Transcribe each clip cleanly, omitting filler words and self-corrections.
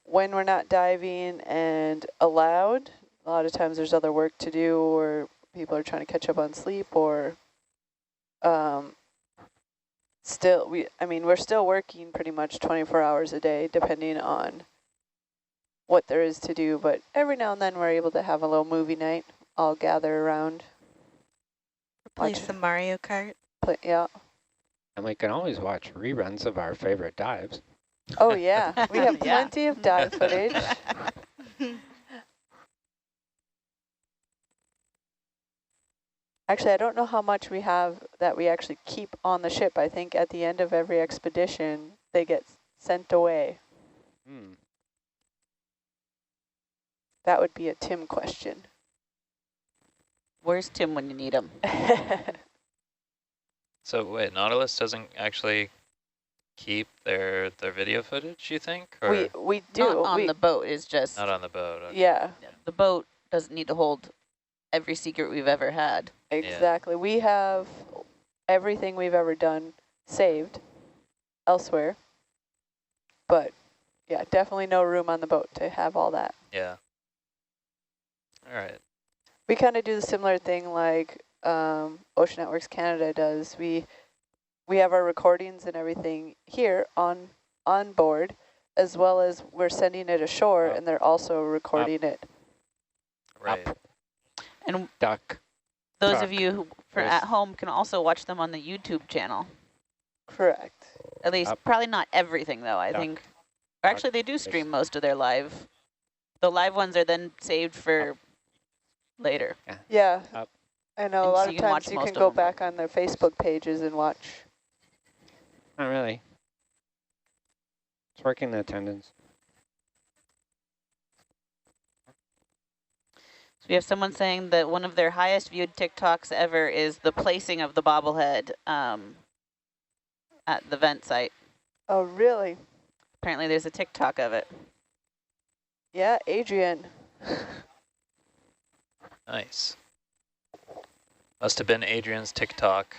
When we're not diving and allowed, a lot of times there's other work to do, or people are trying to catch up on sleep, or we're still working pretty much 24 hours a day, depending on what there is to do. But every now and then we're able to have a little movie night, all gather around. Play some Mario Kart. Yeah. And we can always watch reruns of our favorite dives. Oh, yeah. We have plenty of dive footage. Actually, I don't know how much we have that we actually keep on the ship. I think at the end of every expedition, they get sent away. That would be a Tim question. Where's Tim when you need him? So wait, Nautilus doesn't actually keep their video footage, you think? Or we do. Not on the boat, is just... not on the boat. Okay. Yeah. The boat doesn't need to hold every secret we've ever had. Exactly. Yeah. We have everything we've ever done saved elsewhere. But yeah, definitely no room on the boat to have all that. Yeah. All right. We kind of do the similar thing like Ocean Networks Canada does. We have our recordings and everything here on board, as well as we're sending it ashore, and they're also recording it. Right. And duck. Those of you who at home can also watch them on the YouTube channel. Correct. At least, probably not everything though, I think. Or actually, they do stream most of their live. The live ones are then saved for later. Yeah. I know, and a lot so of times you can go back on their Facebook pages and watch. Not really. It's working the attendance. So we have someone saying that one of their highest viewed TikToks ever is the placing of the bobblehead at the vent site. Oh, really? Apparently there's a TikTok of it. Yeah, Adrian. Nice. Must have been Adrian's TikTok.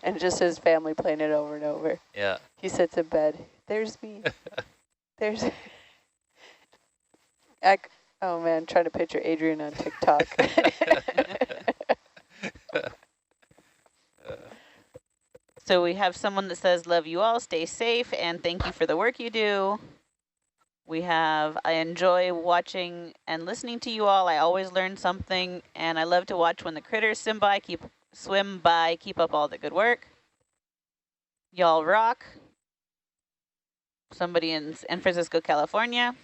And just his family playing it over and over. Yeah. He sits in bed. There's me. There's... Oh man, trying to picture Adrian on TikTok. So we have someone that says, love you all, stay safe, and thank you for the work you do. We have, I enjoy watching and listening to you all. I always learn something, and I love to watch when the critters swim by, keep up all the good work. Y'all rock. Somebody in San Francisco, California.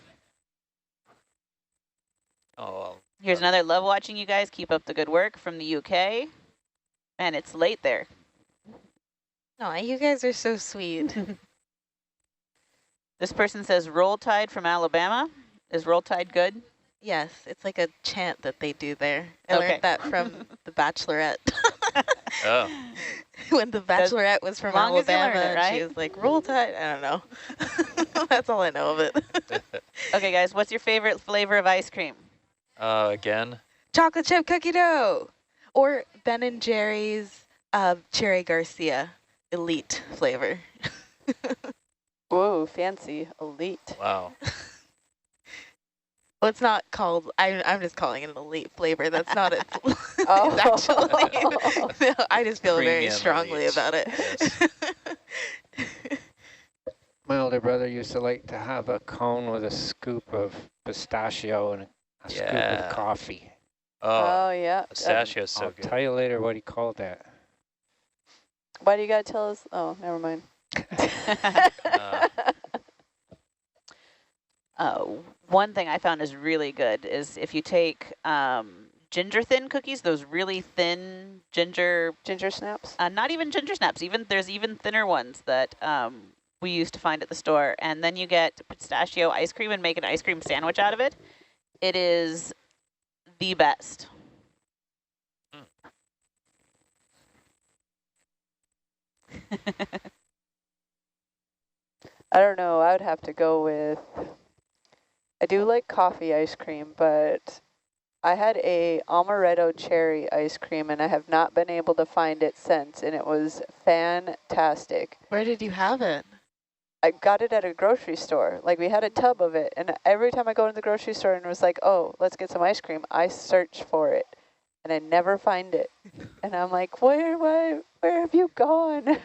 Oh, well. Here's another, love watching you guys, keep up the good work from the UK. Man, it's late there. Oh, you guys are so sweet. This person says Roll Tide from Alabama. Is Roll Tide good? Yes, it's like a chant that they do there. I learned that from The Bachelorette. Oh. When The Bachelorette was from Alabama, right? she was like, Roll Tide. I don't know. That's all I know of it. Okay, guys, what's your favorite flavor of ice cream? Again? Chocolate chip cookie dough. Or Ben & Jerry's Cherry Garcia Elite flavor. Whoa, fancy. Elite. Wow. Well, it's not called, I'm just calling it an elite flavor. That's not it. Oh. It's actually, no, I just feel very Premium strongly elite. about it. Yes. My older brother used to like to have a cone with a scoop of pistachio and a scoop of coffee. Oh, yeah. Pistachio's so I'll good. tell you later what he called that. Why do you got to tell us? Oh, never mind. One thing I found is really good is if you take ginger thin cookies, those really thin ginger snaps. Not even ginger snaps. There's even thinner ones that we used to find at the store, and then you get pistachio ice cream and make an ice cream sandwich out of it. It is the best. I don't know. I would have to go with... I do like coffee ice cream, but I had a amaretto cherry ice cream, and I have not been able to find it since, and it was fantastic. Where did you have it? I got it at a grocery store. Like, we had a tub of it, and every time I go to the grocery store and was like, oh, let's get some ice cream, I search for it, and I never find it. And I'm like, where have you gone?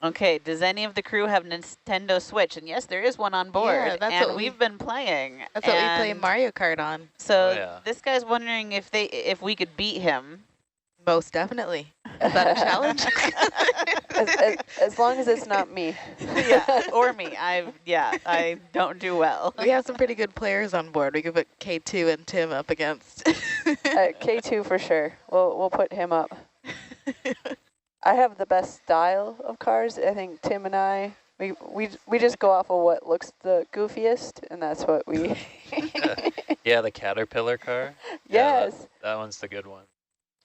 Okay, does any of the crew have Nintendo Switch? And yes, there is one on board, Yeah, that's and what we've been playing. That's what we play and Mario Kart on. So Oh, yeah. this guy's wondering if we could beat him. Most definitely. Is that a challenge? as long as it's not me. Yeah, or me. I don't do well. We have some pretty good players on board. We could put K2 and Tim up against. K2 for sure. We'll put him up. I have the best style of cars. I think Tim and I, we just go off of what looks the goofiest, and that's what we... Yeah, the Caterpillar car. Yes. Yeah, that one's the good one.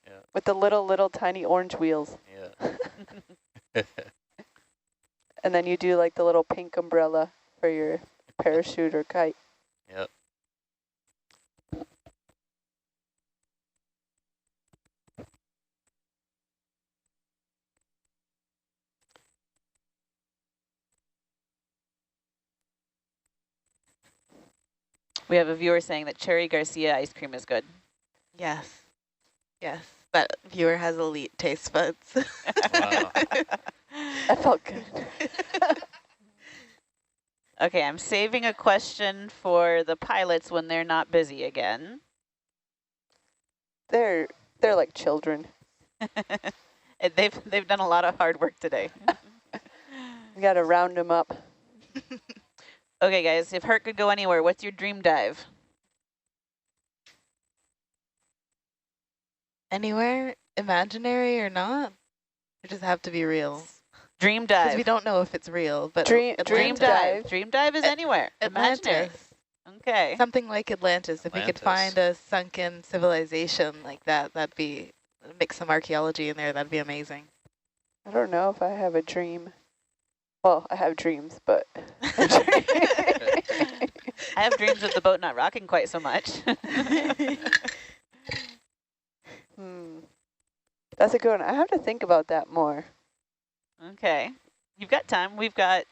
Yeah. With the little tiny orange wheels. Yeah. And then you do like the little pink umbrella for your parachute or kite. Yep. We have a viewer saying that Cherry Garcia ice cream is good. Yes. Yes. That viewer has elite taste buds. Wow. That felt good. Okay, I'm saving a question for the pilots when they're not busy again. They're like children. They've done a lot of hard work today. We got to round them up. Okay, guys, if Herc could go anywhere, what's your dream dive? Anywhere, imaginary or not? It just have to be real. Dream Because dive. we don't know if it's real, but Dream Dream dive. dive. Dream dive is anywhere. Imaginary. Atlantis. Okay. Something like Atlantis. If we could Atlantis. find a sunken civilization like that, that'd be, mix some archaeology in there, that'd be amazing. I don't know if I have a dream. Well, I have dreams, but... I have dreams of the boat not rocking quite so much. That's a good one. I have to think about that more. Okay. You've got time. We've got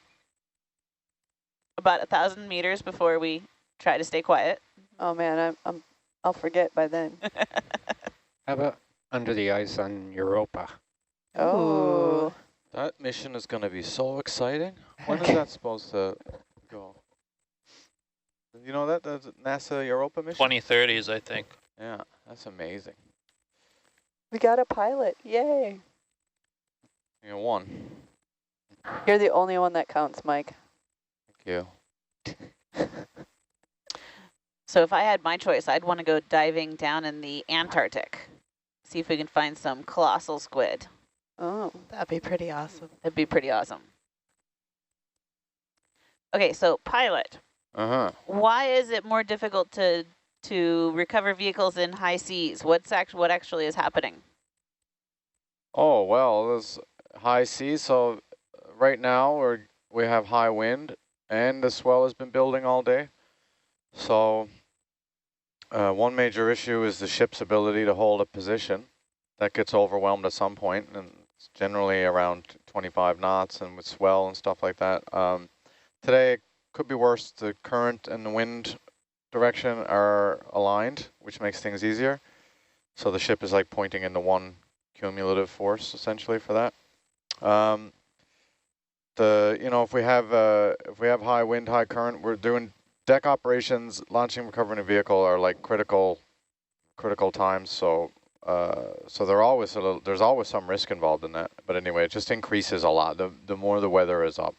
about 1,000 meters before we try to stay quiet. Oh man, I'll forget by then. How about under the ice on Europa? Oh. That mission is going to be so exciting. When is that supposed to go? You know that? The NASA Europa mission? 2030s, I think. Yeah, that's amazing. We got a pilot. Yay. You know, one. You're the only one that counts, Mike. Thank you. So if I had my choice, I'd want to go diving down in the Antarctic. See if we can find some colossal squid. Oh. That'd be pretty awesome. That'd be pretty awesome. Okay, so pilot. Uh-huh. Why is it more difficult to recover vehicles in high seas? What actually is happening? Oh, well, there's high seas, so right now we have high wind, and the swell has been building all day. So one major issue is the ship's ability to hold a position. That gets overwhelmed at some point, and it's generally around 25 knots and with swell and stuff like that. Today, it could be worse. The current and the wind direction are aligned, which makes things easier. So the ship is like pointing into one cumulative force essentially for that. If we have high wind, high current, we're doing deck operations. Launching, recovering a vehicle are like critical times. So there's always some risk involved in that. But anyway, it just increases a lot the more the weather is up.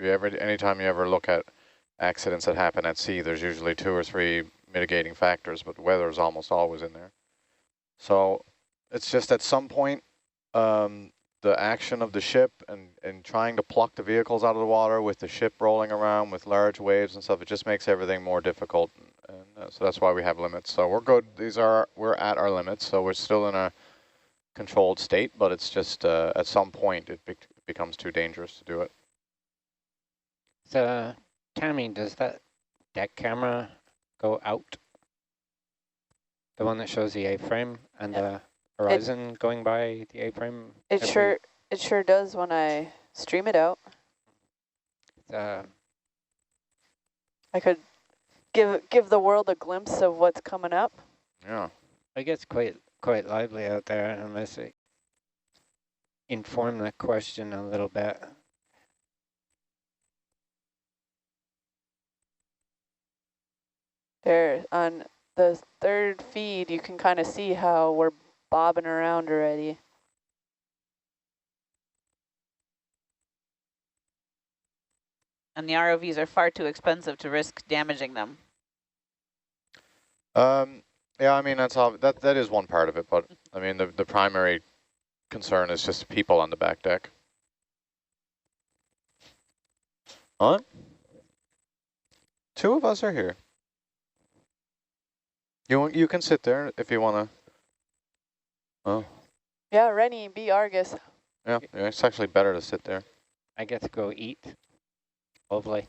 Anytime you ever look at accidents that happen at sea, there's usually 2 or 3 mitigating factors, but the weather is almost always in there. So it's just at some point, the action of the ship and trying to pluck the vehicles out of the water with the ship rolling around with large waves and stuff, it just makes everything more difficult. And so that's why we have limits. So we're good. We're at our limits, so we're still in a controlled state, but it's just at some point it becomes too dangerous to do it. So, Tammy, does that deck camera go out? The one that shows the A-frame and Yep. horizon going by the A-frame? It sure does when I stream it out. Uh, I could give the world a glimpse of what's coming up. Yeah. I guess quite lively out there, unless it inform the question a little bit. There on the third feed, you can kind of see how we're bobbing around already. And the ROVs are far too expensive to risk damaging them. Yeah, I mean, that is one part of it, but I mean, the primary concern is just people on the back deck. Huh? 2 of us are here. You can sit there if you want to. Oh. Yeah, Rennie, be Argus. Yeah, it's actually better to sit there. I get to go eat. Lovely.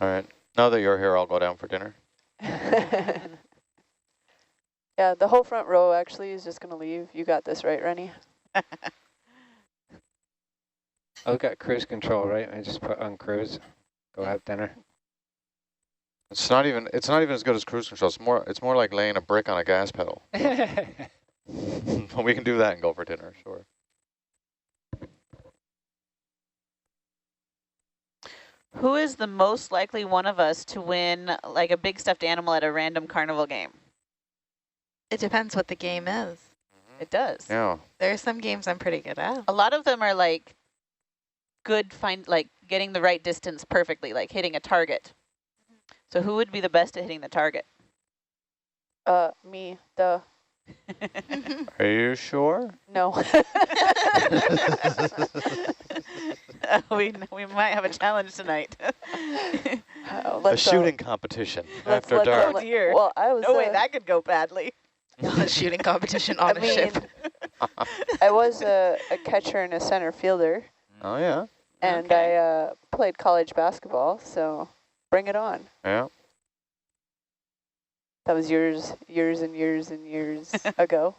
All right. Now that you're here, I'll go down for dinner. Yeah, the whole front row actually is just going to leave. You got this, right, Rennie? I've got cruise control, right? I just put on cruise. Go have dinner. It's not even as good as cruise control. It's more like laying a brick on a gas pedal. But we can do that and go for dinner, sure. Who is the most likely one of us to win like a big stuffed animal at a random carnival game? It depends what the game is. It does. Yeah. There are some games I'm pretty good at. A lot of them are like like getting the right distance perfectly, like hitting a target. So who would be the best at hitting the target? Me, duh. Are you sure? No. We might have a challenge tonight. A shooting competition after let's dark. Oh dear. Well, I was No way that could go badly. A shooting competition on a ship. I was a catcher and a center fielder, Oh yeah. and Okay. I played college basketball, so bring it on. Yeah. That was years and years and years ago.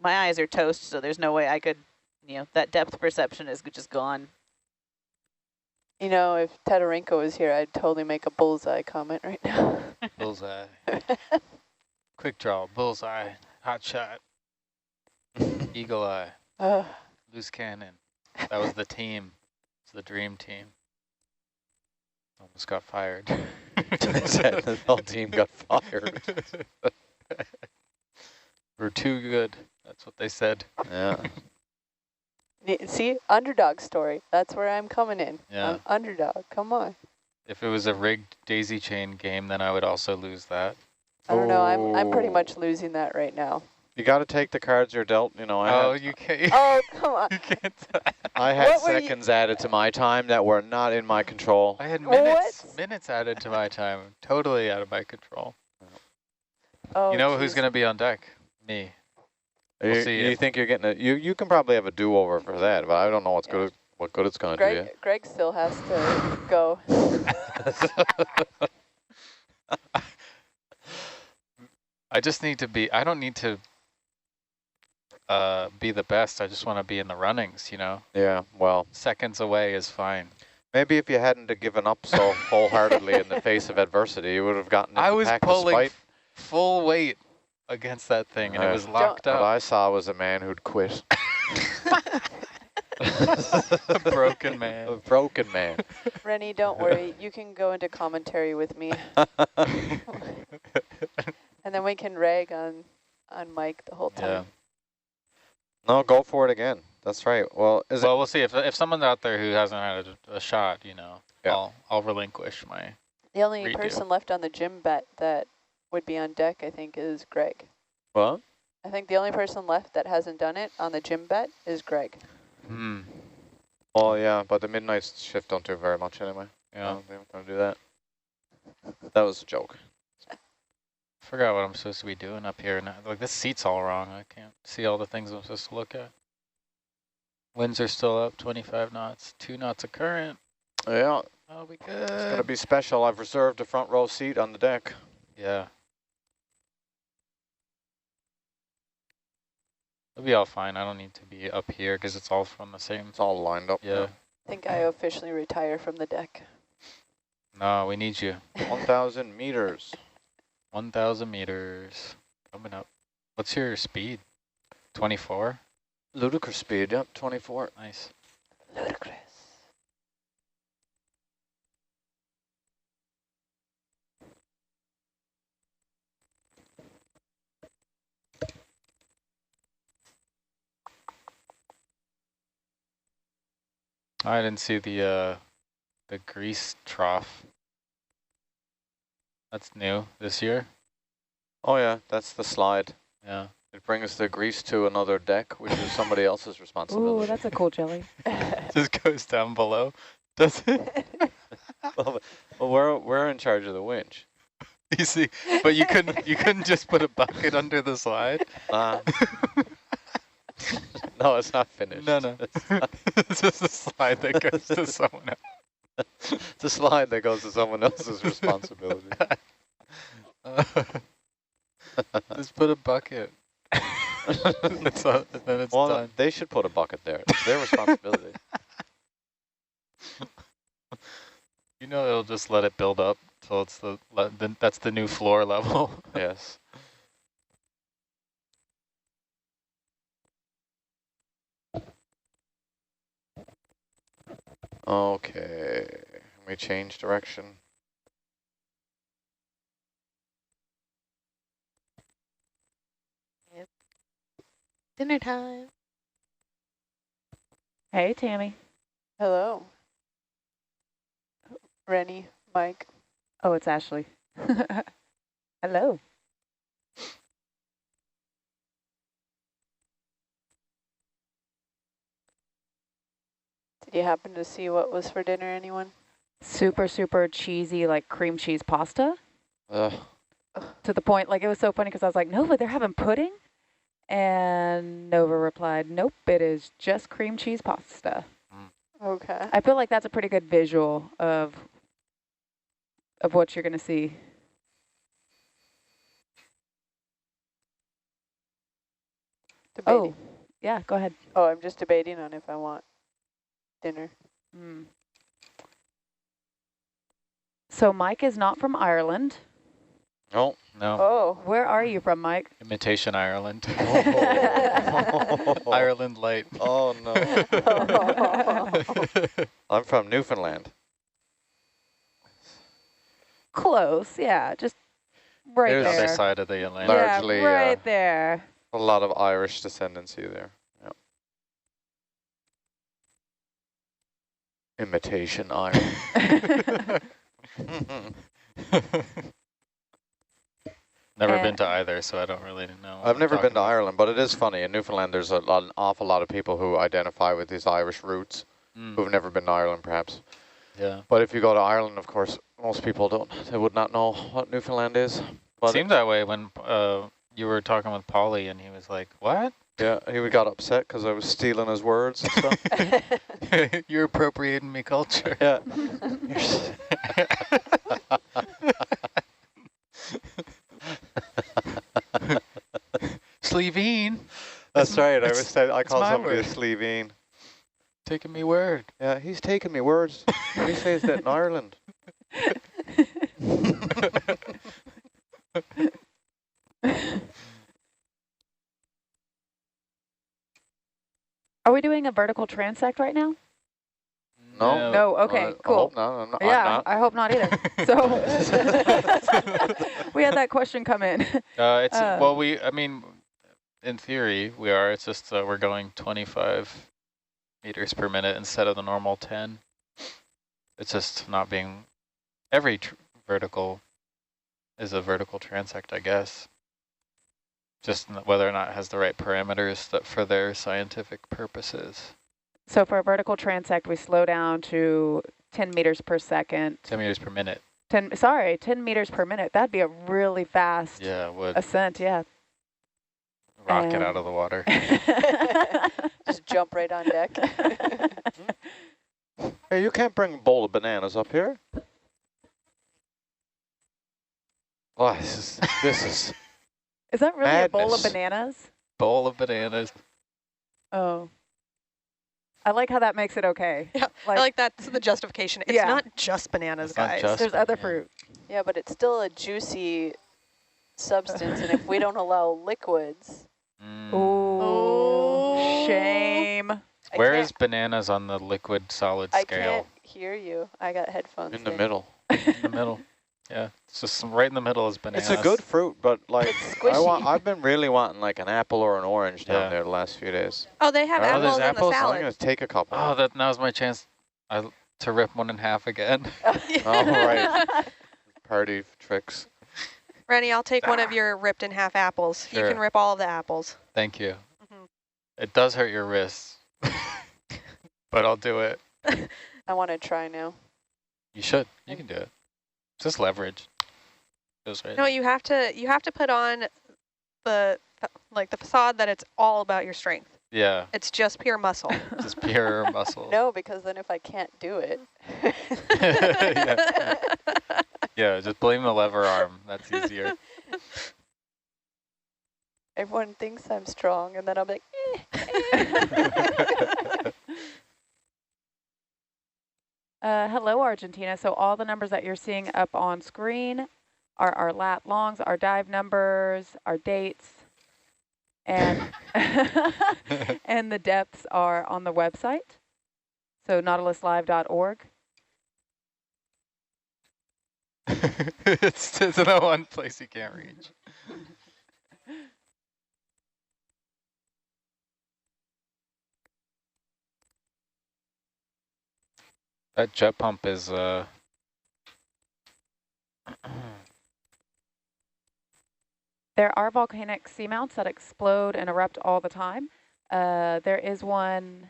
My eyes are toast, so there's no way I could, that depth perception is just gone. You know, if Tatarenko was here, I'd totally make a bullseye comment right now. Bullseye. Quick draw, bullseye, hot shot, eagle eye, loose cannon. That was the team. It's the dream team. Almost got fired. The whole team got fired. We're too good. That's what they said. Yeah. See, underdog story. That's where I'm coming in. Yeah. Underdog, come on. If it was a rigged daisy chain game, then I would also lose that. I don't know, I'm pretty much losing that right now. You got to take the cards you're dealt. You know. You can't. Oh, come on. You can't. I had What were you- seconds added to my time that were not in my control. I had What? minutes added to my time. Totally out of my control. Oh, You know who's geez. going to be on deck? Me. We'll see You if- think you're getting you can probably have a do-over for that, but I don't know what good it's going to do yet. Greg still has to go. I just need to be, I don't need to be the best. I just want to be in the runnings, Yeah, well, Seconds away is fine. maybe if you hadn't have given up so wholeheartedly in the face of adversity, you would have gotten I into was pack pulling despite. full weight against that thing, and it was locked What up. I saw was a man who'd quit. A broken man. A broken man. Rennie, don't worry. You can go into commentary with me. And then we can rag on Mike the whole time. Yeah. No, go for it again. That's right. Well, Well, we'll see. If someone's out there who hasn't had a shot, Yeah. I'll relinquish my... The only Redo. person left on the gym bet that would be on deck, I think, is Greg. What? I think the only person left that hasn't done it on the gym bet is Greg. Oh, yeah, but the midnight shift don't do very much anyway. Yeah. They don't gonna do that. That was a joke. Forgot what I'm supposed to be doing up here. Now. Like, this seat's all wrong. I can't see all the things I'm supposed to look at. Winds are still up, 25 knots, 2 knots of current. Yeah, That'll be it's going to good. be special. I've reserved a front row seat on the deck. Yeah. It'll be all fine. I don't need to be up here because it's all from the same. It's all lined up. Yeah. I think I officially retire from the deck. No, we need you. 1,000 meters. 1,000 meters. Coming up. What's your speed? 24? Ludicrous speed, yep, 24. Nice. Ludicrous. I didn't see the grease trough. That's new this year. Oh yeah, that's the slide. Yeah. It brings the grease to another deck, which is somebody else's responsibility. Ooh, that's a cool jelly. Just goes down below. Does it? Well, we're in charge of the winch. You see, but you couldn't just put a bucket under the slide. No, it's not finished. No. It's just a slide that goes to someone else. It's a slide that goes to someone else's responsibility. Just put a bucket. Then it's done. They should put a bucket there. It's their responsibility. You know, it'll just let it build up till it's that's the new floor level. Yes. Okay, we change direction. Yep. Dinner time. Hey, Tammy. Hello. Rennie, Mike. Oh, it's Ashley. Hello. Did you happen to see what was for dinner, anyone? Super, super cheesy, like cream cheese pasta. To the point, like it was so funny because I was like, Nova, they're having pudding? And Nova replied, nope, it is just cream cheese pasta. Okay. I feel like that's a pretty good visual of what you're going to see. Debating. Oh, yeah, go ahead. Oh, I'm just debating on if I want dinner. Mm. So Mike is not from Ireland. Oh. No. Oh. Where are you from, Mike? Imitation Ireland. Oh. Ireland light. Oh, no. I'm from Newfoundland. Close, yeah, just right There's Other there. side of the Atlantic. Largely, yeah, right there. A lot of Irish descendancy there. Yep. Imitation Ireland. Never been to either, so I don't really know. I've never been to Ireland, but it is funny. In Newfoundland, there's an awful lot of people who identify with these Irish roots, who've never been to Ireland, perhaps. Yeah. But if you go to Ireland, of course, most people don't. They would not know what Newfoundland is. But Seemed that way when you were talking with Paulie, and he was like, what? yeah, he got upset because I was stealing his words and stuff. You're appropriating me culture. Yeah. Slevine. That's right. I called my somebody a word. Slevine. Taking me word. Yeah, he's taking me words. He says that in Ireland. Are we doing a vertical transect right now? No. No, okay, cool. I hope not. I'm not. Yeah, I hope not either. So we had that question come in. Well, I mean, in theory, we are. It's just we're going 25 meters per minute instead of the normal 10. It's just not being, every vertical is a vertical transect, I guess. Just whether or not it has the right parameters that for their scientific purposes. So for a vertical transect, we slow down to 10 meters per second. 10 meters per minute. 10 meters per minute. That'd be a really fast Yeah, it would. ascent, yeah. Rocket out of the water. Just jump right on deck. Hey, you can't bring a bowl of bananas up here. Oh, this is Is that really a bowl of madness. bananas? Bowl of bananas. Oh. I like how that makes it okay. Yeah, I like that's the justification. It's Yeah. not just bananas, It's not guys. just There's other banana. fruit. Yeah, but it's still a juicy substance, and if we don't allow liquids, Oh, shame. Where is bananas on the liquid solid I scale? can't hear you. I got headphones In the in. middle. In the middle. Yeah, it's just right in the middle is bananas. It's a good fruit, but like squishy. I've been really wanting like an apple or an orange down Yeah. there the last few days. Oh, they have Oh, apples there's in the apples? I'm salad. gonna take a couple. Oh, now's my chance to rip one in half again. All right. Party tricks. Rennie, I'll take one of your ripped in half apples. You Sure. can rip all of the apples. Thank you. Mhm. It does hurt your wrists, but I'll do it. I want to try now. You should. You can do it. Just leverage. Goes right. No, you have to put on the facade that it's all about your strength. Yeah, It's just pure muscle. just pure muscle. No, because then if I can't do it. yeah. Yeah, just blame the lever arm. That's easier. Everyone thinks I'm strong, and then I'm like, Hello, Argentina. So all the numbers that you're seeing up on screen are our lat longs, our dive numbers, our dates, and and the depths are on the website. So nautiluslive.org. It's the one place you can't reach. That jet pump is There are volcanic seamounts that explode and erupt all the time. There is one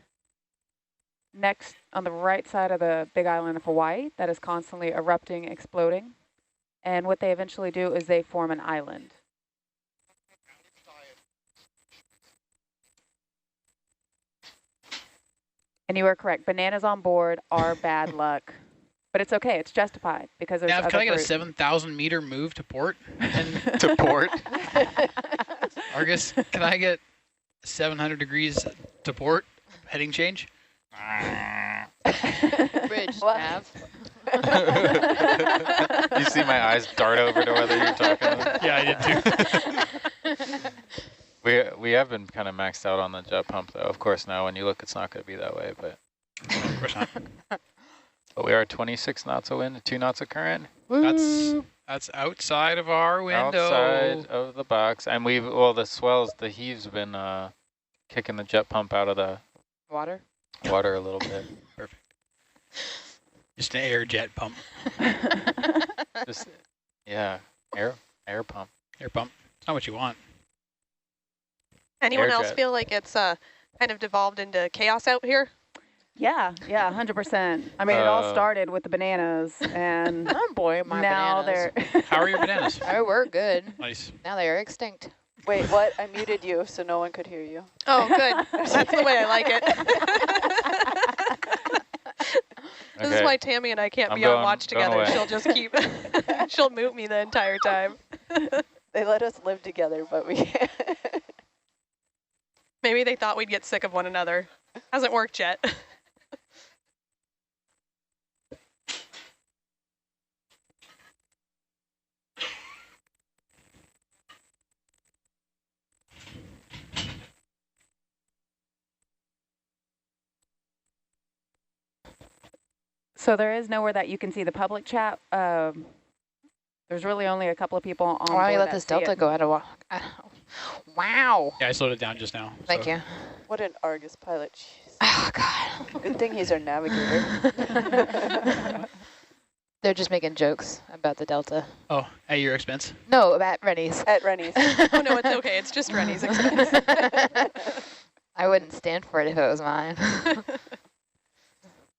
next on the right side of the big island of Hawaii that is constantly erupting, exploding. And what they eventually do is they form an island. And you are correct. Bananas on board are bad luck. But it's okay. It's justified because there's Nav, other can I get a fruit. 7,000 meter move to port? And to port. Argus, can I get 700 degrees to port? Heading change? Bridge, What? Nav. You see my eyes dart over to whether you're talking about. Yeah, I did too. We have been kind of maxed out on the jet pump, though. Of course, now when you look, it's not going to be that way, but Of course not. we are 26 knots of wind, 2 knots of current. That's outside of our window. Outside of the box, and the swells, the heave's been kicking the jet pump out of the Water. water a little bit. Perfect. Just an air jet pump. Just, yeah, air pump. Air pump. It's not what you want. Anyone else Airjet. feel like it's kind of devolved into chaos out here? Yeah, 100%. I mean, it all started with the bananas, and Oh boy, my now bananas. they're... How are your bananas? Oh, we're good. Nice. Now they are extinct. wait, what? I muted you so no one could hear you. Oh, good. That's the way I like it. This is why Tammy and I can't I'm be on going- watch going together. away. She'll just keep, she'll mute me the entire time. They let us live together, but we can't. Maybe they thought we'd get sick of one another. Hasn't worked yet. So there is nowhere that you can see the public chat. There's really only a couple of people on Why board you let that this see Delta it. go out of wow. Yeah, I slowed it down just now. Thank you. What an Argus pilot. Jeez. Oh, God. Good thing he's our navigator. They're just making jokes about the Delta. Oh, at your expense. No, about Rennie's. At Rennie's. Oh, no, it's okay. It's just Rennie's expense. I wouldn't stand for it if it was mine.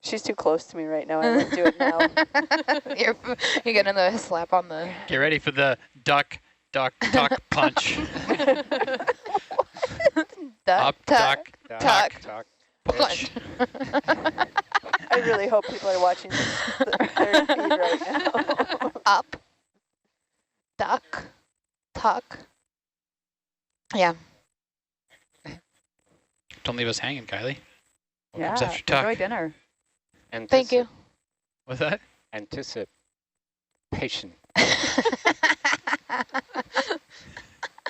She's too close to me right now. I won't do it now. You're getting the slap on the... Get ready for the duck punch. Duck, Up, tuck, tuck, punch. I really hope people are watching their feed right now. up, duck, tuck. Yeah. Don't leave us hanging, Kylie. What comes Yeah, after talk? enjoy dinner. Thank you. What's that? Anticipation.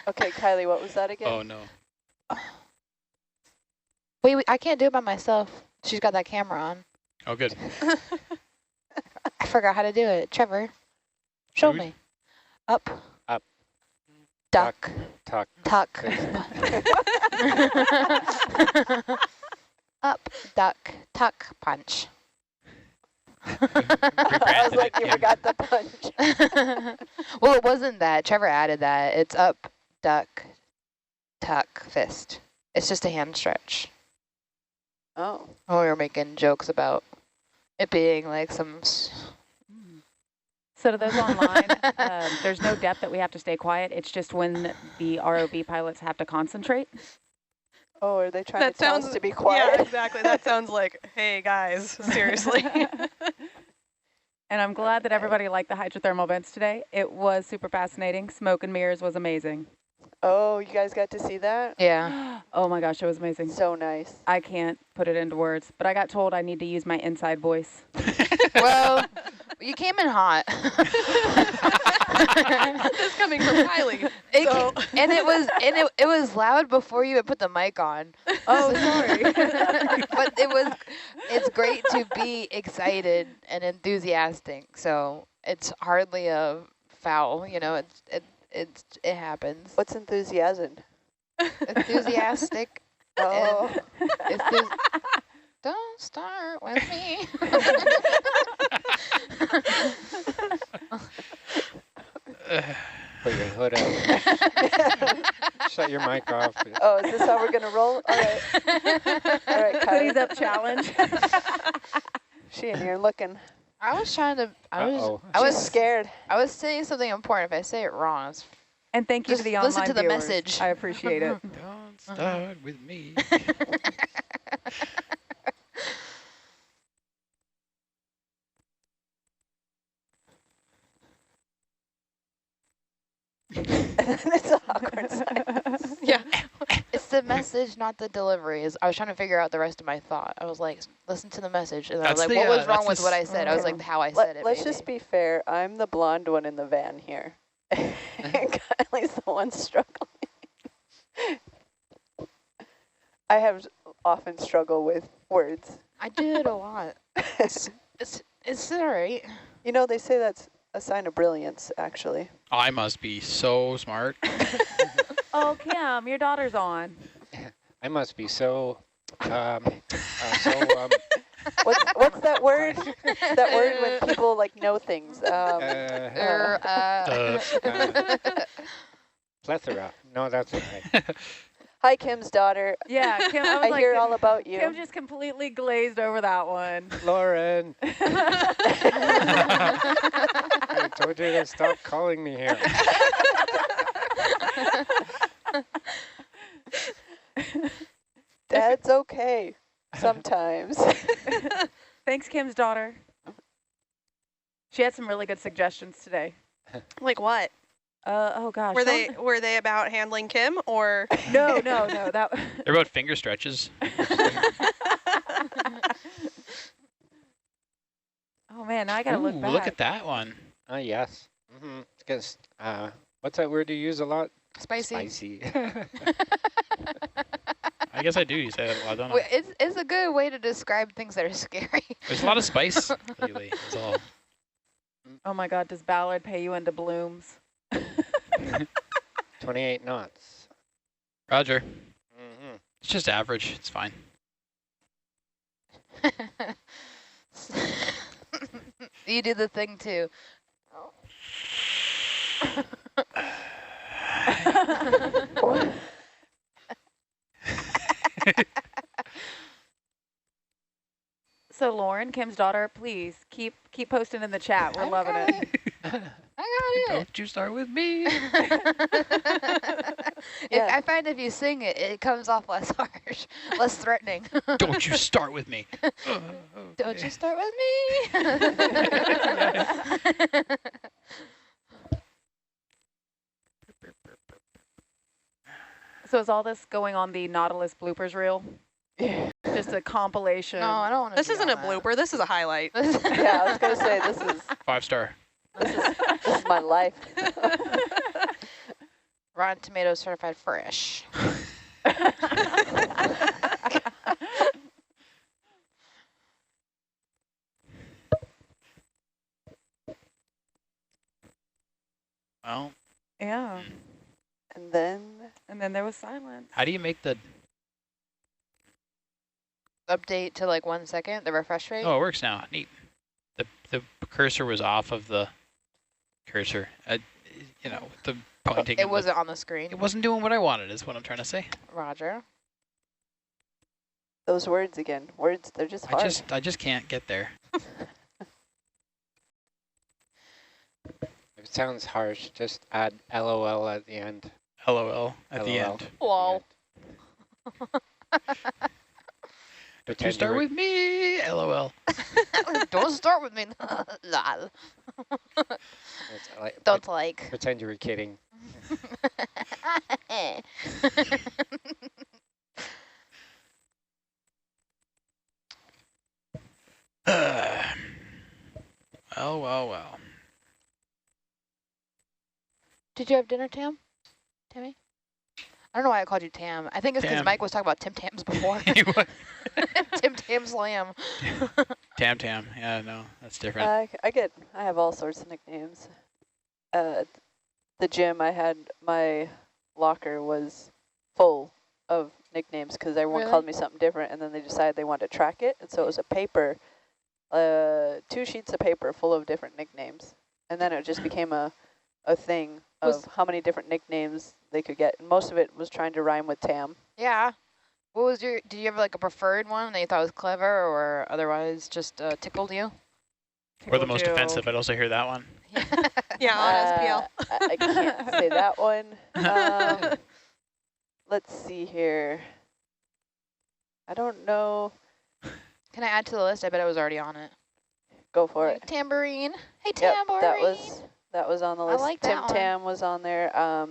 Okay, Kylie, what was that again? Oh, no. Wait, I can't do it by myself. She's got that camera on. Oh, good. I forgot how to do it. Trevor, show me. Up. Up. Duck. Tuck. Tuck. Up. Duck. Tuck. Punch. I was like, you forgot the punch. Well, it wasn't that. Trevor added that. It's up, duck, tuck, fist. It's just a hand stretch. Oh. We were making jokes about it being like some... So to those online, there's no depth that we have to stay quiet. It's just when the ROV pilots have to concentrate. Oh, are they trying to tell us to be quiet? Yeah, exactly. That sounds like, hey, guys, seriously. And I'm glad that everybody liked the hydrothermal vents today. It was super fascinating. Smoke and mirrors was amazing. Oh, you guys got to see that? Yeah. Oh my gosh, it was amazing. So nice. I can't put it into words, but I got told I need to use my inside voice. Well, you came in hot. This coming from Kylie. And it was loud before you had put the mic on. Oh, sorry. But it's great to be excited and enthusiastic. So it's hardly a foul, you know. It happens. What's enthusiasm? Enthusiastic. Oh. Don't start with me. Put your hood up. Shut your mic off. Oh, is this how we're going to roll? All right. All right, Kylie. Hoodies up challenge. She in here looking. I was trying to. I was scared. I was saying something important. If I say it wrong, it's and thank you just to the online listen to the viewers. message. I appreciate it. Don't start with me. It's awkward silence. Yeah. It's the message, not the delivery. I was trying to figure out the rest of my thought. I was like, listen to the message. And I was like, what was wrong with what I said? I was like, how I said it. Let's just be fair. I'm the blonde one in the van here. Kylie's the one struggling. I have often struggled with words. I do it a lot. It's all right. You know, they say that's a sign of brilliance, actually. I must be so smart. Oh, Kim, your daughter's on. I must be so... What's that word? That word when people like know things. Plethora. No, that's right. Hi, Kim's daughter. Yeah, Kim. I hear all about you. Kim just completely glazed over that one. Lauren. I told you to stop calling me here. Dad's okay sometimes. Thanks, Kim's daughter. She had some really good suggestions today. Like what? Oh gosh. Were they about handling Kim or? No. That. They're about finger stretches. Oh man, now I gotta look back. Look at that one. Yes. Because what's that word you use a lot? Spicy. Spicy. I guess I do use that a lot, don't I? It's a good way to describe things that are scary. There's a lot of spice lately, is all. Oh my God, does Ballard pay you into blooms? 28 knots. Roger. It's just average. It's fine. You do the thing too. So Lauren, Kim's daughter, please keep posting in the chat. We're loving it. I got it. Don't you start with me. Yeah. I find if you sing it, it comes off less harsh, less threatening. Don't you start with me. Don't you start with me. So is all this going on the Nautilus bloopers reel? Just a compilation. No, I don't want to. This isn't a blooper. This is a highlight. Yeah, I was gonna say this is 5-star. this is my life. Rotten Tomatoes certified fresh. Well, Yeah. And then there was silence. how do you make the... Update to like 1 second, the refresh rate. Oh, it works now. Neat. The cursor was off of the cursor. You know, the pointing. It wasn't on the screen. It wasn't doing what I wanted, is what I'm trying to say. Roger. those words again. Words, they're just hard. I just can't get there. If it sounds harsh, just add LOL at the end. LOL at the LOL. end. Lol. Don't you start with me, LOL. Don't start with me. Lol. Don't like. Pretend you were kidding. Well. Did you have dinner, Tam? Tammy? I don't know why I called you Tam. I think it's because Tam. Mike was talking about Tim Tams before. Tim Tam Slam. Tam. Yeah, no, that's different. I have all sorts of nicknames. The gym I had, my locker was full of nicknames because everyone Really? called me something different, and then they decided they wanted to track it, and so it was a paper, 2 sheets of paper full of different nicknames, and then it just became a thing of how many different nicknames they could get, and most of it was trying to rhyme with Tam. Yeah. What was your, did you have like a preferred one that you thought was clever or otherwise just tickled you? Or the most offensive, I'd also hear that one. Yeah, on SPL. I can't say that one. Let's see here. I don't know. Can I add to the list? I bet I was already on it. Go for it. Tambourine. Hey, Yep, tambourine. that was on the list. like Tim that one. Tam was on there. I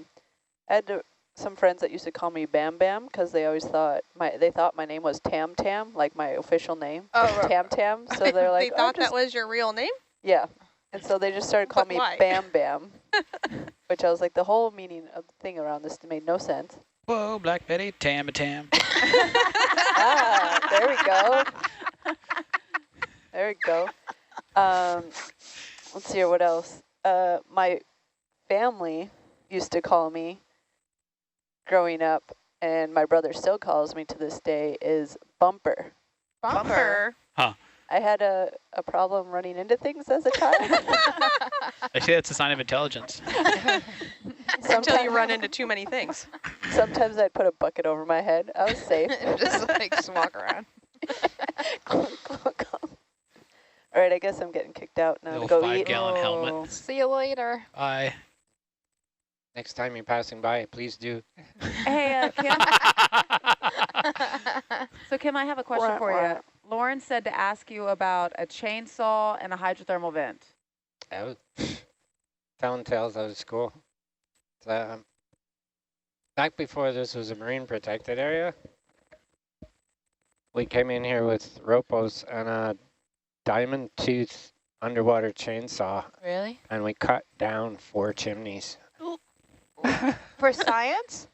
had some friends that used to call me Bam Bam because they always thought my name was Tam Tam, like my official name. Oh, right. Tam Tam. So they're like, They thought that was your real name? yeah. And so they just started calling But me why? Bam Bam, which I was like, the whole meaning of the thing around this made no sense. Whoa, Black Betty, Tam. There we go. There we go. Let's see here, what else? My family used to call me growing up, and my brother still calls me to this day, is Bumper. Bumper. I had a problem running into things as a child. I say that's a sign of intelligence. Until you run into too many things. Sometimes I'd put a bucket over my head. I was safe. just walk around. All right, I guess I'm getting kicked out now to Little go eat. 5-gallon helmet. See you later. Bye. Next time you're passing by, please do. Hey, Kim. So, Kim, I have a question for you. Lauren said to ask you about a chainsaw and a hydrothermal vent. Telling tales out of school. Back before this was a marine protected area, we came in here with ropos and a diamond tooth underwater chainsaw, Really? and we cut down 4 chimneys. For science?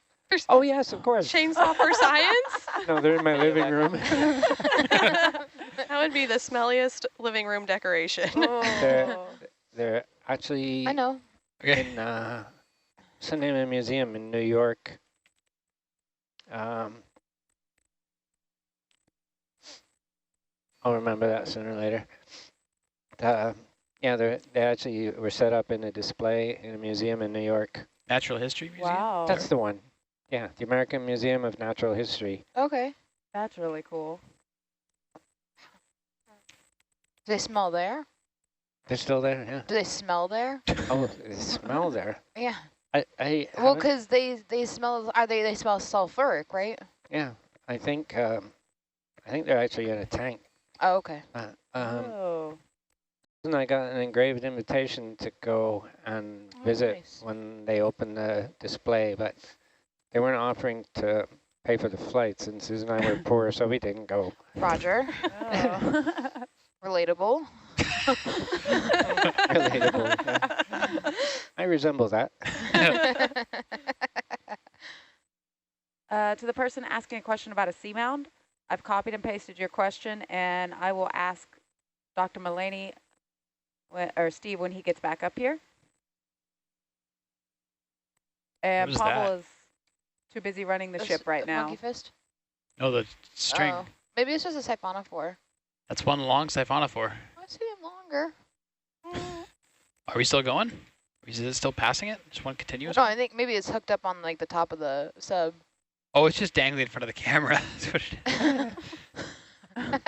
Oh yes, of course. Chainsaw for science? No, they're in my living room. That would be the smelliest living room decoration. They're actually I know. Okay. in what's the name of the museum in New York? I'll remember that sooner or later. Yeah, they actually were set up in a display in a museum in New York. Natural History Museum? Wow. That's the one. Yeah, the American Museum of Natural History. Okay. That's really cool. Do they smell there? They're still there, yeah. Do they smell there? Oh, they smell there. Yeah. I Well, haven't- because they smell. They smell sulfuric, right? yeah, I think they're actually in a tank. Oh, okay. Oh. And I got an engraved invitation to go and Oh, visit nice. when they opened the display, but they weren't offering to pay for the flights, and Susan and I were poor, so we didn't go. Roger. Oh. Relatable. Relatable. Yeah. I resemble that. To the person asking a question about a seamound, I've copied and pasted your question, and I will ask Dr. Mullaney or Steve when he gets back up here. And Pavel is too busy running the ship right now. Monkey fist? No, the string. Oh. Maybe it's just a siphonophore. That's one long siphonophore. I see him longer. Are we still going? Is it still passing it? Just one continuous? No, I think maybe it's hooked up on like the top of the sub. Oh, it's just dangling in front of the camera. That's what it is.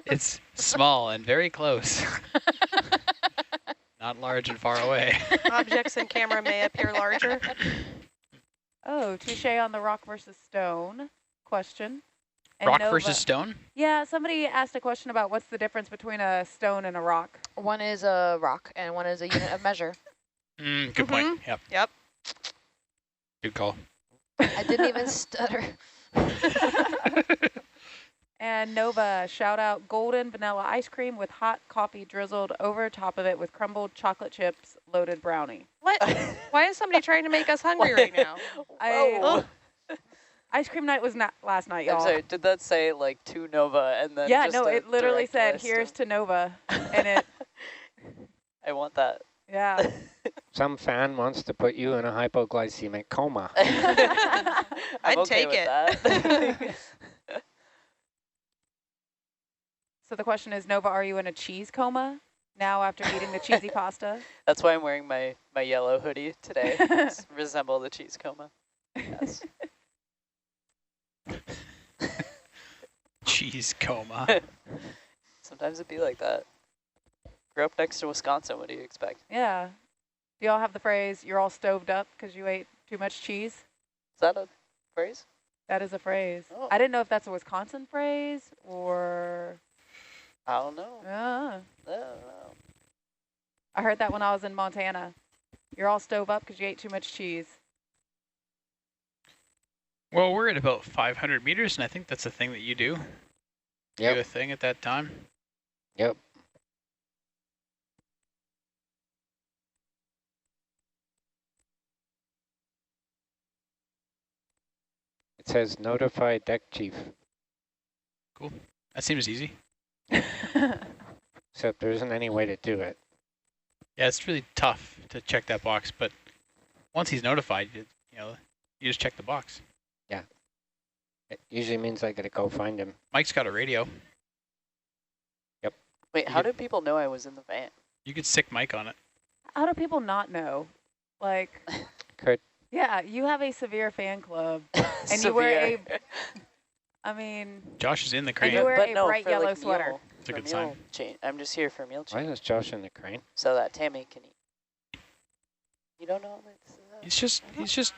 It's small and very close. Not large and far away. Objects in camera may appear larger. Oh, touche on the rock versus stone question. And Rock Nova. versus stone? Yeah, somebody asked a question about what's the difference between a stone and a rock. One is a rock and one is a unit of measure. Good point. Yep. Yep. Good call. I didn't even stutter. And Nova, shout out golden vanilla ice cream with hot coffee drizzled over top of it with crumbled chocolate chips, loaded brownie. What? Why is somebody trying to make us hungry right now? Ice cream night was not last night, y'all. I'm sorry, did that say like to Nova and then Yeah, just no, a it literally direct said, list here's of- to Nova. And it, I want that. yeah. Some fan wants to put you in a hypoglycemic coma. I'm I'd okay take with it. that. So the question is, Nova, are you in a cheese coma now after eating the cheesy pasta? That's why I'm wearing my yellow hoodie today. It's resemble the cheese coma. Yes. Cheese coma. Sometimes it'd be like that. Grew up next to Wisconsin. What do you expect? Yeah. Do y'all have the phrase, you're all stoved up because you ate too much cheese? Is that a phrase? That is a phrase. Oh. I didn't know if that's a Wisconsin phrase or... I don't know. I I don't know. I heard that when I was in Montana. You're all stove up because you ate too much cheese. Well, we're at about 500 meters, and I think that's a thing that you do. Yep. Do a thing at that time. Yep. It says notify deck chief. Cool. That seems easy. Except there isn't any way to do it. Yeah, it's really tough to check that box, but once he's notified, you just check the box. Yeah. It usually means I gotta go find him. Mike's got a radio. Wait, how did people know I was in the van? You could stick Mike on it. How do people not know? Like, Kurt, yeah, you have a severe fan club. And you wear a, I mean, Josh is in the and crane. you wear But a no, bright for, yellow like, sweater. meal- It's a for good sign. meal change. I'm just here for meal why change. is Josh in the crane? So that Tammy can eat. You don't know what He's just,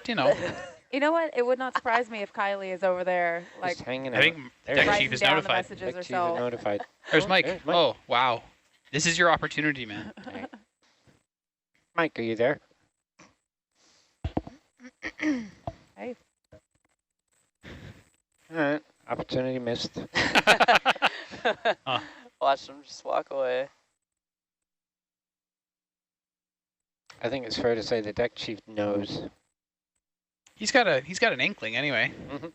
you know. You know what? It would not surprise me if Kylie is over there, like, Just hanging I out. think There Deck he is. writing Chief is down the notified. messages Deck chief is herself. notified. There's Mike. There's Mike. Oh, wow. This is your opportunity, man. Right. Mike, are you there? Hey. All right. Opportunity missed. Watch them just walk away. I think it's fair to say the deck chief knows. He's got an inkling anyway. Mm-hmm.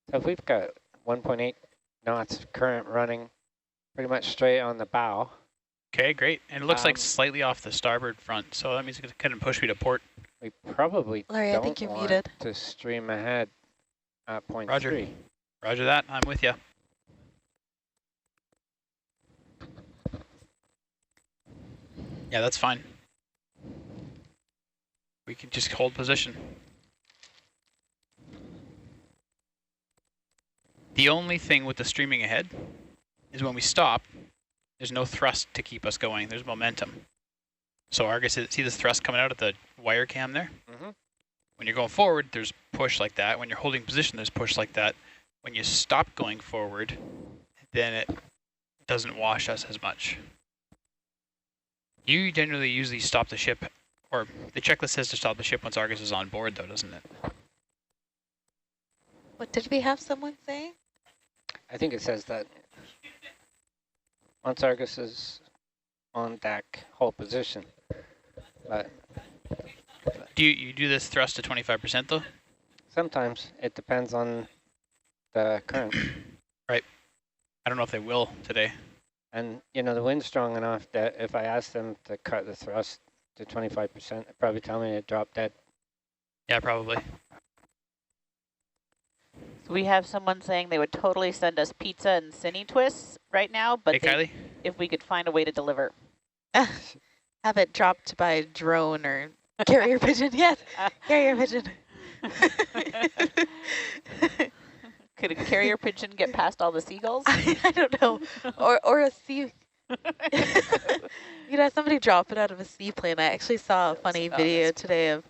So if we've got 1.8 knots current running pretty much straight on the bow. Okay, great. And it looks like Um, slightly off the starboard front, so that means it's going to push me to port. We probably Larry, I don't think you're want muted. to stream ahead at point Roger. 3. Roger that. I'm with you. Yeah, that's fine. We can just hold position. The only thing with the streaming ahead is when we stop, there's no thrust to keep us going. There's momentum. So Argus, see this thrust coming out of the wire cam there? Mm-hmm. When you're going forward, there's push like that. When you're holding position, there's push like that. When you stop going forward, then it doesn't wash us as much. You generally usually stop the ship, or the checklist says to stop the ship once Argus is on board, though, doesn't it? What did we have someone say? I think it says that once Argus is on deck, hold position. But Do you do this thrust to 25% though? sometimes it depends on the current. Right. I don't know if they will today. And, you know, the wind's strong enough that if I asked them to cut the thrust to 25%, they'd probably tell me to drop dead. Yeah, probably. We have someone saying they would totally send us pizza and cine twists right now, but Hey, Kylie? if we could find a way to deliver. Have it dropped by a drone or carrier pigeon. Yes, carrier pigeon. Could a carrier pigeon get past all the seagulls? I don't know. Or a sea. You know, somebody drop it out of a seaplane. I actually saw a funny video today of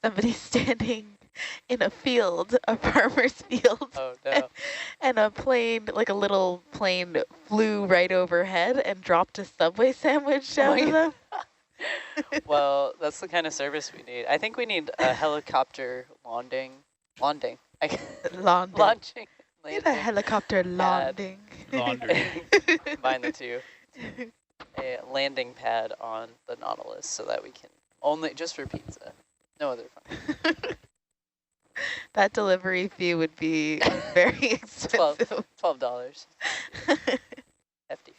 somebody standing in a field, a farmer's field. Oh, no. And a plane, like a little plane, flew right overhead and dropped a Subway sandwich down to them. Well, that's the kind of service we need. I think we need a helicopter launching. Landing. Launching. Need a helicopter landing. Laundry. Combine the two. A landing pad on the Nautilus so that we can only, just for pizza. No other fun. That delivery fee would be very expensive. $12. Hefty.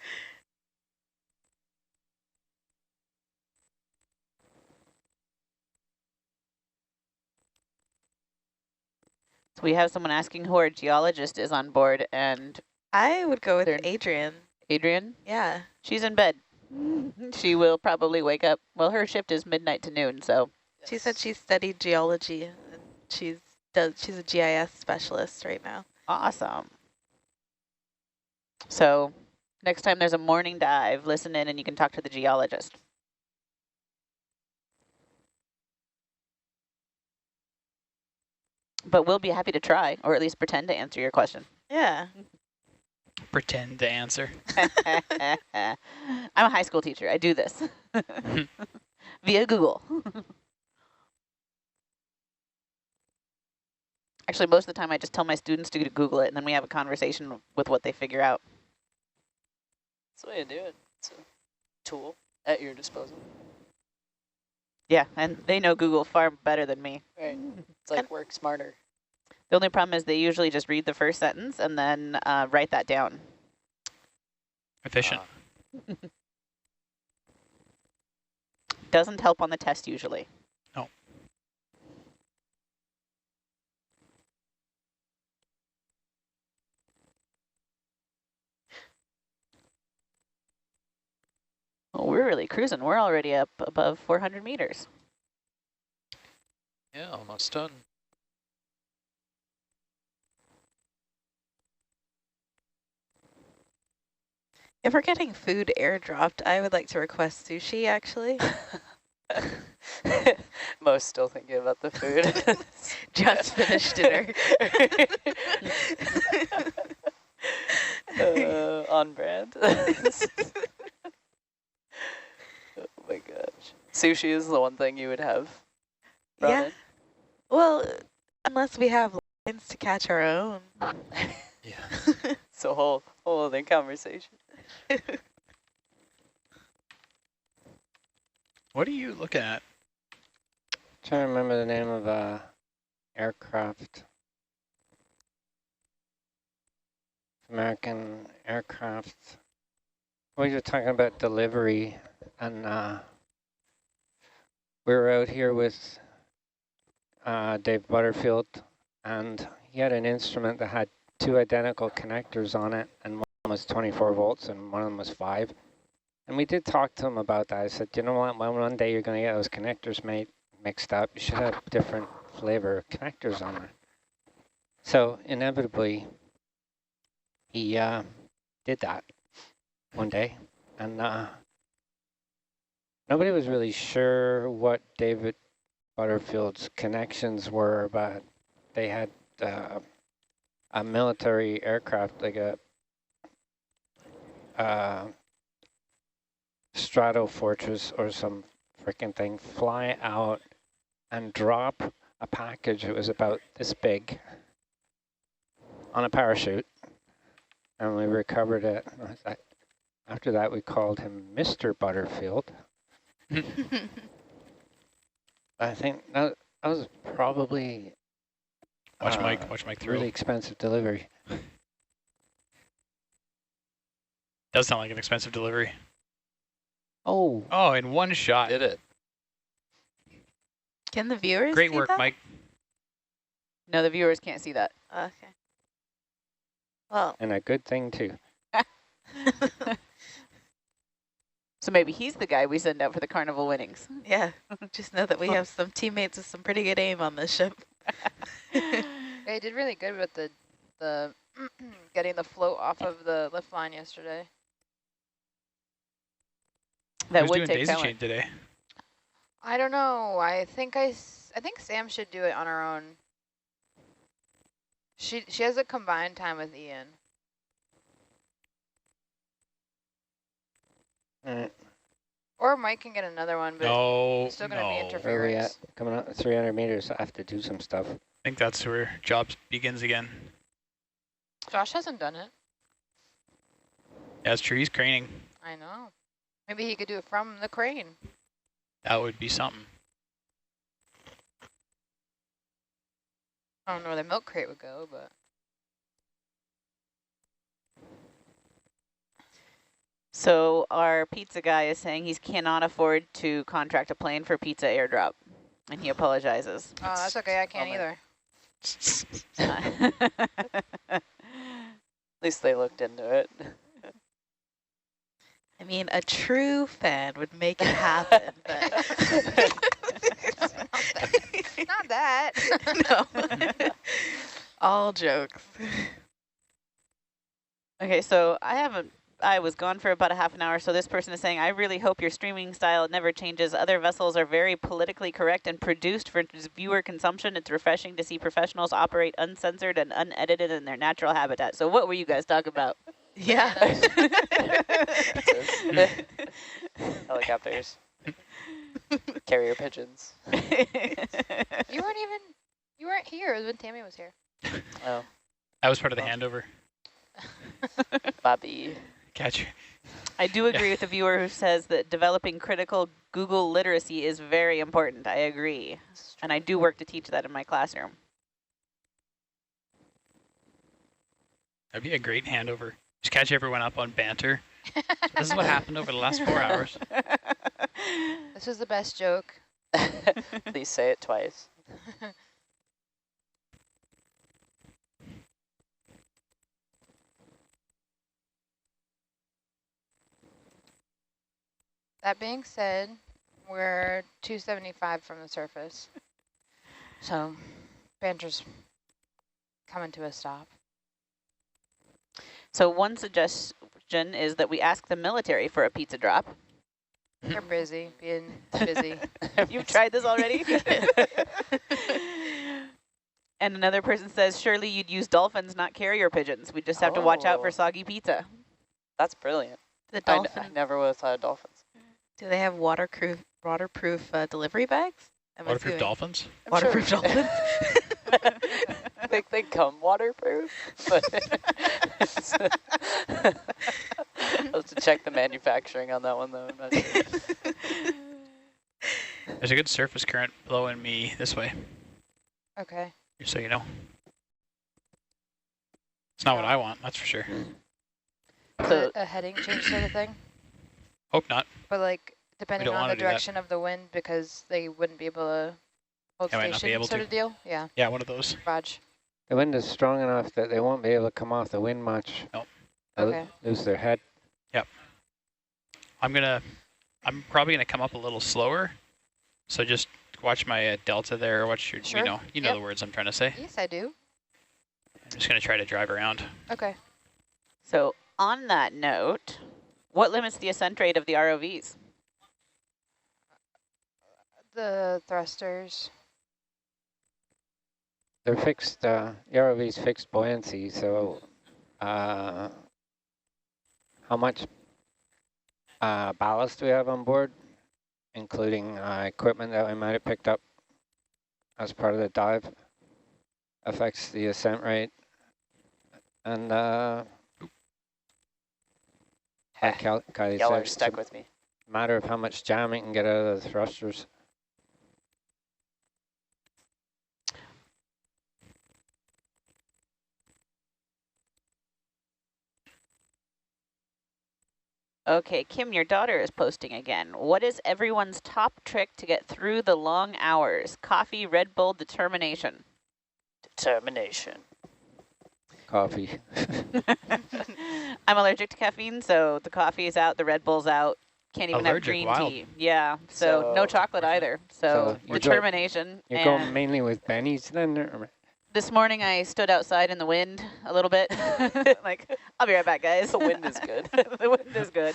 So we have someone asking who our geologist is on board, and I would go with Adrian. Adrian? Yeah. She's in bed. She will probably wake up. Well, her shift is midnight to noon, so. She said she studied geology, and she's a GIS specialist right now. Awesome. So next time there's a morning dive, listen in and you can talk to the geologist. But we'll be happy to try, or at least pretend to answer your question. Yeah. Pretend to answer. I'm a high school teacher. I do this via Google. Actually, most of the time I just tell my students to Google it, and then we have a conversation with what they figure out. That's the way to do it. It's a tool at your disposal. Yeah, and they know Google far better than me. Right. It's like work smarter. The only problem is they usually just read the first sentence and then write that down. Efficient. Doesn't help on the test usually. No. Well, we're really cruising. We're already up above 400 meters. Yeah, almost done. If we're getting food airdropped, I would like to request sushi, actually. Most still thinking about the food. Just finished dinner. On brand. Oh my gosh. Sushi is the one thing you would have. Yeah. Well, unless we have lines to catch our own. Yeah. It's a whole other conversation. What are you looking at? Trying to remember the name of aircraft. American aircraft. We were talking about delivery, and we were out here with Dave Butterfield, and he had an instrument that had two identical connectors on it, and one was 24 volts and one of them was 5. And we did talk to him about that. I said, you know what, one day you're going to get those connectors mixed up. You should have different flavor connectors on there. So inevitably, he did that one day. And nobody was really sure what David Butterfield's connections were, but they had a military aircraft, like a Stratofortress or some freaking thing, fly out and drop a package that was about this big on a parachute, and we recovered it. After that, we called him Mr. Butterfield. I think that was probably Watch Mike through. really expensive delivery. Does sound like an expensive delivery. Oh. Oh, in one shot. Did it. Can the viewers Great see work, that? Mike. No, the viewers can't see that. Okay. Well. And a good thing, too. So maybe he's the guy we send out for the carnival winnings. Yeah, just know that we have some teammates with some pretty good aim on this ship. They did really good with the getting the float off of the lift line yesterday. That Who's would doing take daisy talent. chain today? I don't know. I think Sam should do it on her own. She has a combined time with Ian. Or Mike can get another one, but No, it's still going to be no. Where are we at? interference. Coming out 300 meters, I have to do some stuff. I think that's where jobs begins again. Josh hasn't done it. Yeah, it's true. He's craning. I know. Maybe he could do it from the crane. That would be something. I don't know where the milk crate would go, but... So our pizza guy is saying he cannot afford to contract a plane for pizza airdrop, and he apologizes. Oh, that's okay. I can't either. At least they looked into it. I mean, a true fan would make it happen, but Not that. no. All jokes. Okay, so I was gone for about a half an hour, so this person is saying, I really hope your streaming style never changes. Other vessels are very politically correct and produced for viewer consumption. It's refreshing to see professionals operate uncensored and unedited in their natural habitat. So what were you guys talking about? Yeah. Helicopters. Carrier pigeons. You weren't here when Tammy was here. Oh, That was part of the handover. Bobby. Catch. I do agree with the viewer who says that developing critical Google literacy is very important. I agree. And I do work to teach that in my classroom. That'd be a great handover. Just catch everyone up on banter. So this is what happened over the last 4 hours. This was the best joke. Please say it twice. That being said, we're 275 from the surface. So banter's coming to a stop. So one suggestion is that we ask the military for a pizza drop. They're busy, being busy. You've tried this already? And another person says, surely you'd use dolphins, not carrier pigeons. We just have to watch out for soggy pizza. That's brilliant. The I dolphin. never would have thought of dolphins. Do they have waterproof delivery bags? I'm Waterproof assuming. dolphins? I'm Waterproof sure. dolphins? I think they come waterproof, but I'll have to check the manufacturing on that one, though. I'm not sure. There's a good surface current blowing me this way, Okay. just so you know. It's not what I want, that's for sure. So, A heading change sort of thing? Hope not. But like, depending don't on wanna the do that. direction of the wind, because they wouldn't be able to hold They might not be station able sort to. of deal? Yeah, Yeah, one of those. Raj. The wind is strong enough that they won't be able to come off the wind much. Nope. They'll Okay. lose their head. I'm probably gonna come up a little slower. So just watch my delta there, watch your, Sure. you know Yep. the words I'm trying to say. Yes, I do. I'm just gonna try to drive around. Okay. So on that note, what limits the ascent rate of the ROVs? the thrusters? They're fixed, the ROV's fixed buoyancy, so how much ballast do we have on board, including equipment that we might have picked up as part of the dive, affects the ascent rate. And like Kylie Y'all said, are stuck with me. matter of how much jam you can get out of the thrusters. Okay, Kim, your daughter is posting again. What is everyone's top trick to get through the long hours? Coffee, Red Bull, determination. Determination. Coffee. I'm allergic to caffeine, so the coffee is out, the Red Bull's out. Can't even have green tea. Yeah, so no chocolate either. So determination. You're going mainly with Benny's then? Or? This morning I stood outside in the wind a little bit. Like, I'll be right back, guys. The wind is good. The wind is good.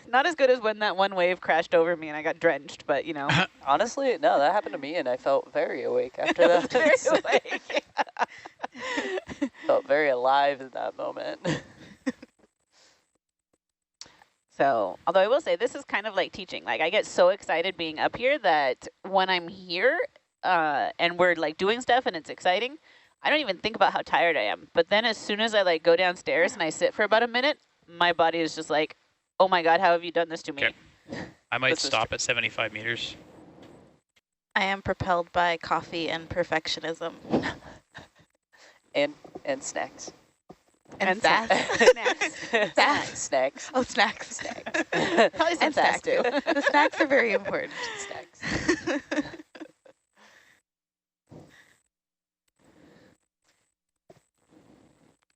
Not as good as when that one wave crashed over me and I got drenched, but you know. Honestly, no, that happened to me and I felt very awake after that. Very awake. Felt very alive in that moment. So, although I will say this is kind of like teaching. Like, I get so excited being up here that when I'm here and we're like doing stuff and it's exciting, I don't even think about how tired I am. But then as soon as I like go downstairs and I sit for about a minute, my body is just like, oh my God, how have you done this to me? Okay. I might stop at 75 meters. I am propelled by coffee and perfectionism. and snacks. And fast. Snacks. Snacks. Oh, snacks. Snacks. Probably some fast too. The snacks are very important. Snacks.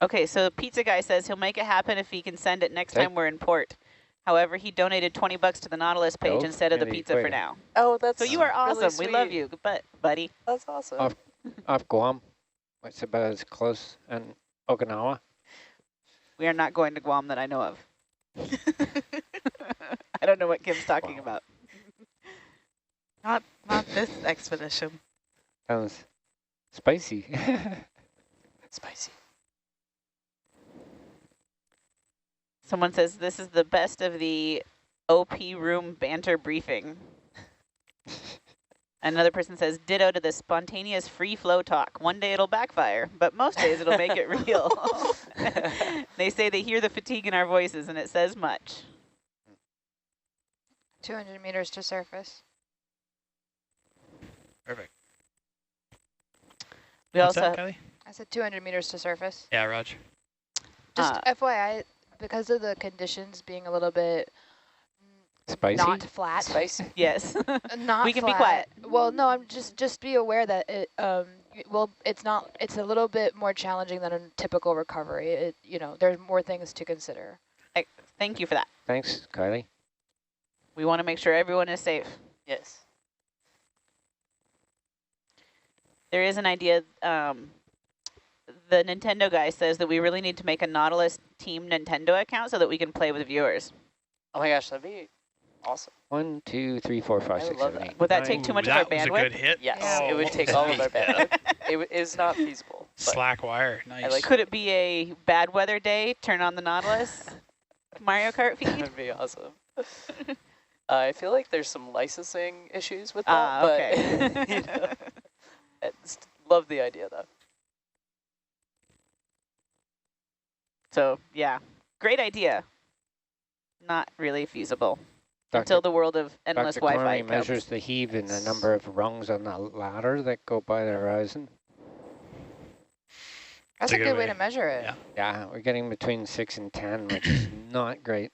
Okay, so the pizza guy says he'll make it happen if he can send it next time we're in port. However, he donated 20 bucks to the Nautilus page instead of the pizza for now. Oh, that's so you are awesome. Really we love you, buddy. That's awesome. Off Guam, it's about as close, and Okinawa. We are not going to Guam that I know of. I don't know what Kim's talking about. Not this expedition. Sounds spicy. Spicy. Someone says this is the best of the OP room banter briefing. Another person says, ditto to the spontaneous free flow talk. One day it'll backfire, but most days it'll make it real. They say they hear the fatigue in our voices, and it says much. 200 meters to surface. Perfect. We What's also that, Kelly? I said 200 meters to surface. Yeah, Roger. Just FYI, because of the conditions being a little bit spicy, not flat. Spicy. Yes. Not we can flat. be quiet. Well, no, I'm just be aware that it it's a little bit more challenging than a typical recovery. It, you know, there's more things to consider. Thank you for that. Thanks, Kylie. We want to make sure everyone is safe. Yes. There is an idea. The Nintendo guy says that we really need to make a Nautilus Team Nintendo account so that we can play with viewers. Oh my gosh, that'd be awesome. 1, 2, 3, 4, 5, 6, 7, 8. Would that take too much of our bandwidth? That was a good hit. Yes, it would take all of our bandwidth. It is not feasible. Slack wire, nice. Could it be a bad weather day, turn on the Nautilus Mario Kart feed? That would be awesome. I feel like there's some licensing issues with that, okay. but you know, love the idea though. So yeah, great idea. Not really feasible until the world of endless Dr. Wi-Fi Connery comes. measures the heave in the number of rungs on the ladder that go by the horizon. That's a good way to measure it. Yeah. Yeah, we're getting between 6 and 10, which is not great.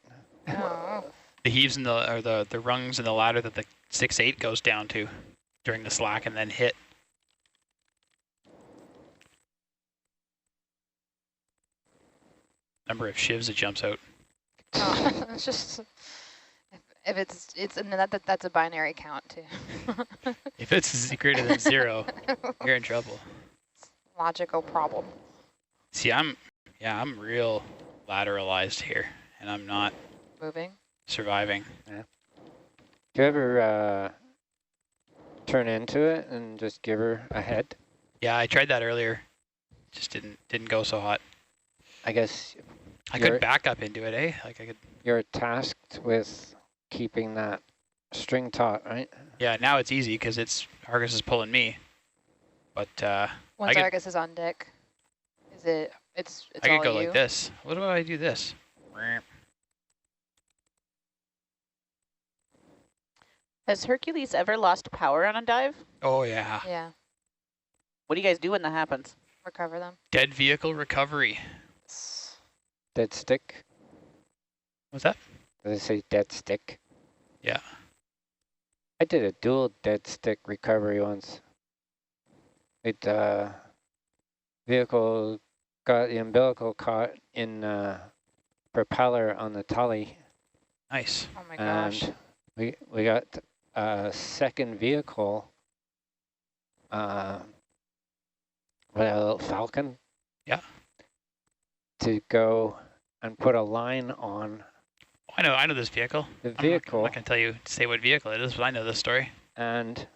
Oh. The heaves and the rungs in the ladder that the 6-8 goes down to during the slack and then hit. Number of shivs it jumps out. Oh, it's just if it's and that's a binary count too. If it's greater than 0, you're in trouble. Logical problem. See, I'm real lateralized here, and I'm not moving, surviving. Yeah. Do you ever turn into it and just give her a head? Yeah, I tried that earlier. Just didn't go so hot. I guess I could back up into it, eh? Like I could. You're tasked with keeping that string taut, right? Yeah, now it's easy because Argus is pulling me. But once Argus is on deck, it's I could all go you? like this. What do I do this? Has Hercules ever lost power on a dive? Oh yeah. Yeah. What do you guys do when that happens? Recover them. Dead vehicle recovery. Dead stick? What's that? Did they say dead stick? Yeah. I did a dual dead stick recovery once. Vehicle got the umbilical caught in propeller on the Tully. Nice. Oh my gosh. And we got a second vehicle, with a little Falcon. Yeah. To go and put a line on. I know this vehicle. The vehicle. I'm not going to say what vehicle it is, but I know this story. And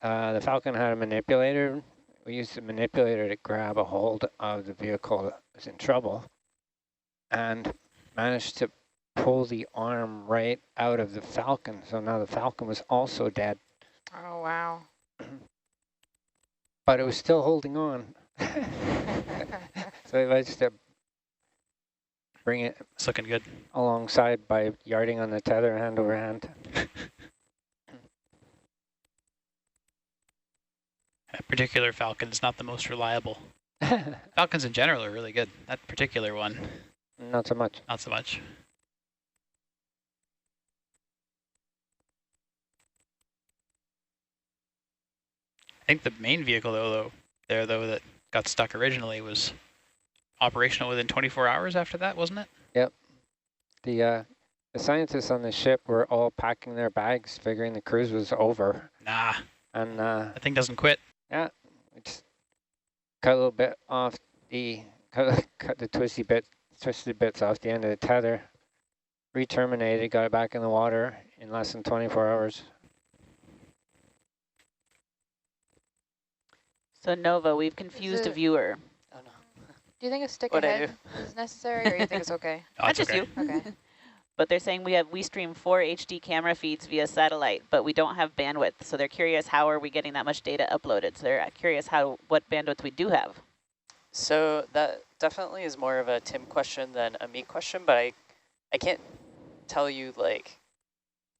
the Falcon had a manipulator. We used the manipulator to grab a hold of the vehicle that was in trouble and managed to pull the arm right out of the Falcon. So now the Falcon was also dead. Oh, wow. But it was still holding on. So I managed to bring it It's looking good. alongside by yarding on the tether hand over hand. That particular Falcon is not the most reliable. Falcons in general are really good. That particular one, Not so much. not so much. I think the main vehicle though that got stuck originally was operational within 24 hours after that, wasn't it? Yep. The scientists on the ship were all packing their bags, figuring the cruise was over. Nah. And that thing doesn't quit. Yeah, we just cut a little bit off cut the twisted bits off the end of the tether, re-terminated, got it back in the water in less than 24 hours. So Nova, we've confused a viewer. Oh no. Do you think a stick What'd I ahead is necessary, or you think it's okay? Not just you. Okay. But they're saying we stream 4 HD camera feeds via satellite, but we don't have bandwidth. So they're curious, how are we getting that much data uploaded? So they're curious what bandwidth we do have. So that definitely is more of a Tim question than a me question, but I can't tell you like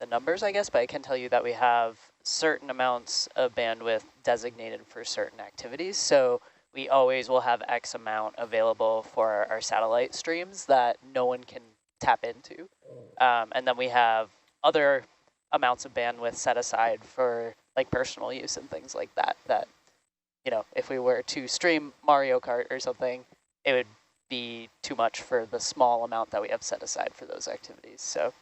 the numbers, I guess, but I can tell you that we have certain amounts of bandwidth designated for certain activities. So we always will have X amount available for our satellite streams that no one can tap into. And then we have other amounts of bandwidth set aside for like personal use and things like that, you know, if we were to stream Mario Kart or something, it would be too much for the small amount that we have set aside for those activities. So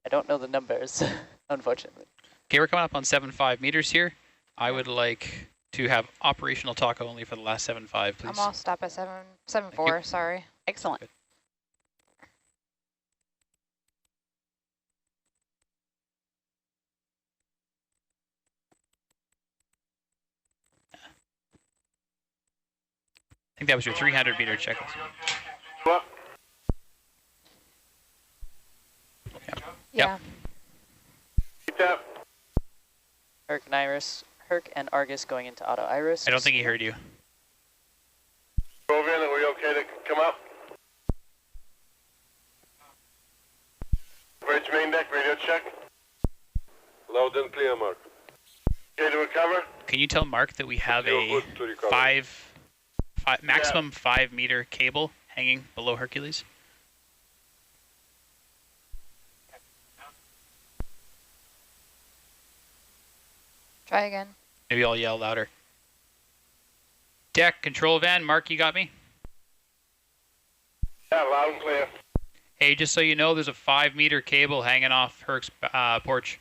I don't know the numbers, unfortunately. Okay, we're coming up on 7.5 meters here. I would like to have operational talk only for the last 7.5, please. I'm all stop at 7.4, sorry. Excellent. Good. I think that was your 300 meter checklist. What? Yep. Yeah. Herc and Argus going into auto iris. I don't think he heard you. Rogan, are we okay to come up? Bridge main deck, radio check. Loud and clear, Mark. Okay to recover? Can you tell Mark that we have a maximum 5 meter cable hanging below Hercules? Try again. Maybe I'll yell louder. Deck, control van, Mark, you got me? Yeah, loud and clear. Hey, just so you know, there's a 5 meter cable hanging off Herc's porch.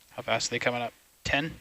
How fast are they coming up? 10?